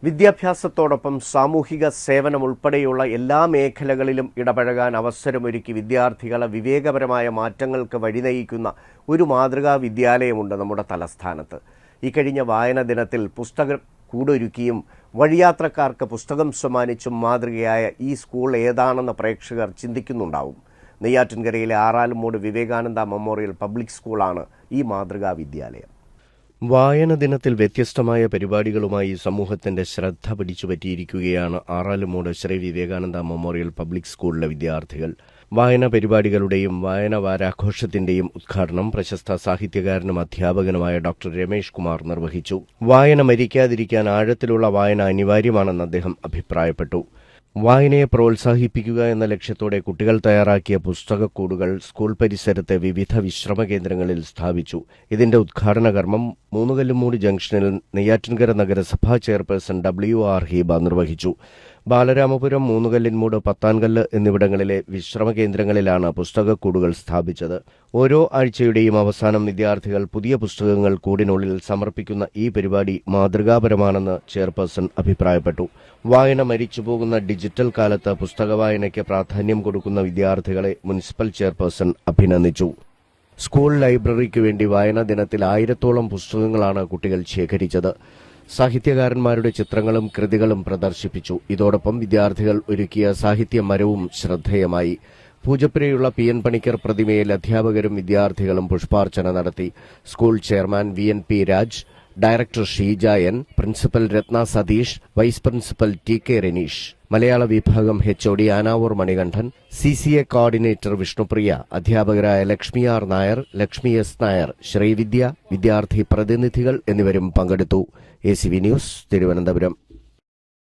വിദ്യാഭ്യാസത്തോടൊപ്പം സാമൂഹിക സേവനം ഉൾപ്പെടെയുള്ള എല്ലാ മേഖലകളിലും ഇടപഴകാൻ അവസരമൊരുക്കി വിദ്യാർത്ഥികളെ വിവേകപരമായ മാറ്റങ്ങൾക്ക് വഴിനയിക്കുന്ന ഒരു മാതൃകാ വിദ്യാലയമുണ്ട് നമ്മുടെ തലസ്ഥാനത്ത്. ഇക്കഴിഞ്ഞ വായന ദിനത്തിൽ പുസ്തക കൂടൊരുക്കിയും വഴിയാത്രക്കാർക്ക് പുസ്തകം സമ്മാനിച്ചും മാതൃകയായ ഈ സ്കൂൾ ഏതാണെന്ന് പ്രേക്ഷകർ ചിന്തിക്കുന്നുണ്ടാവും. നെയ്യാറ്റിൻകരയിലെ ആറാലുമൂട് വിവേകാനന്ദ മെമ്മോറിയൽ പബ്ലിക് സ്കൂളാണ് ഈ മാതൃകാ വിദ്യാലയം. വായന ദിനത്തിൽ വ്യത്യസ്തമായ പരിപാടികളുമായി സമൂഹത്തിന്റെ ശ്രദ്ധ പിടിച്ചുപറ്റിയിരിക്കുകയാണ് ആറാലുമൂട് ശ്രീ വിവേകാനന്ദ മെമ്മോറിയൽ പബ്ലിക് സ്കൂളിലെ വിദ്യാർത്ഥികൾ. വായന പരിപാടികളുടെയും വായന വാരാഘോഷത്തിന്റെയും ഉദ്ഘാടനം പ്രശസ്ത സാഹിത്യകാരനും അധ്യാപകനുമായ ഡോക്ടർ രമേഷ് കുമാർ നിർവഹിച്ചു. വായന മരിക്കാതിരിക്കാൻ ആഴത്തിലുള്ള വായന അനിവാര്യമാണെന്ന് അദ്ദേഹം അഭിപ്രായപ്പെട്ടു. വായനയെ പ്രോത്സാഹിപ്പിക്കുക എന്ന ലക്ഷ്യത്തോടെ കുട്ടികൾ തയ്യാറാക്കിയ പുസ്തകക്കൂടുകൾ സ്കൂൾ പരിസരത്തെ വിവിധ വിശ്രമ കേന്ദ്രങ്ങളിൽ സ്ഥാപിച്ചു. ഇതിന്റെ ഉദ്ഘാടന കർമ്മം മൂന്നുകല്ലുമൂട് ജംഗ്ഷനിൽ നെയ്യാറ്റിൻകര നഗരസഭാ ചെയർപേഴ്സൺ WR ഹീബ നിർവഹിച്ചു. ബാലരാമപുരം, മൂന്നുകല്ലിൻമൂട്, പത്താൻകല്ല് എന്നിവിടങ്ങളിലെ വിശ്രമ കേന്ദ്രങ്ങളിലാണ് പുസ്തകക്കൂടുകൾ സ്ഥാപിച്ചത്. ഓരോ ആഴ്ചയുടെയും അവസാനം വിദ്യാർത്ഥികൾ പുതിയ പുസ്തകങ്ങൾ കൂടിനുള്ളിൽ സമർപ്പിക്കുന്ന ഈ പരിപാടി മാതൃകാപരമാണെന്ന് ചെയർപേഴ്സൺ അഭിപ്രായപ്പെട്ടു. വായന മരിച്ചുപോകുന്ന ഡിജിറ്റൽ കാലത്ത് പുസ്തക വായനയ്ക്ക് പ്രാധാന്യം കൊടുക്കുന്ന വിദ്യാർത്ഥികളെ മുനിസിപ്പൽ ചെയർപേഴ്സൺ അഭിനന്ദിച്ചു. സ്കൂൾ ലൈബ്രറിക്കു വേണ്ടി വായനാ ദിനത്തിൽ 1000-ഓളം പുസ്തകങ്ങളാണ് കുട്ടികൾ ശേഖരിച്ചത്. സാഹിത്യകാരന്മാരുടെ ചിത്രങ്ങളും കൃതികളും പ്രദർശിപ്പിച്ചു. ഇതോടൊപ്പം വിദ്യാർത്ഥികൾ ഒരുക്കിയ സാഹിത്യ മരവും ശ്രദ്ധേയമായി. പൂജപ്പുരയുള്ള PN പണിക്കർ പ്രതിമയിൽ അധ്യാപകരും വിദ്യാർത്ഥികളും പുഷ്പാർച്ചന നടത്തി. School chairman VNP Raj, director Sheeja N, principal Ratna Satheesh, vice principal TK Raneesh, മലയാള വിഭാഗം HOD Anavoor Manikandan, CCA coordinator Vishnupriya, അധ്യാപകരായ ലക്ഷ്മി R നായർ, ലക്ഷ്മി S നായർ, ശ്രീവിദ്യ, വിദ്യാർത്ഥി പ്രതിനിധികൾ എന്നിവരും പങ്കെടുത്തു. ACV news, Thiruvananthapuram.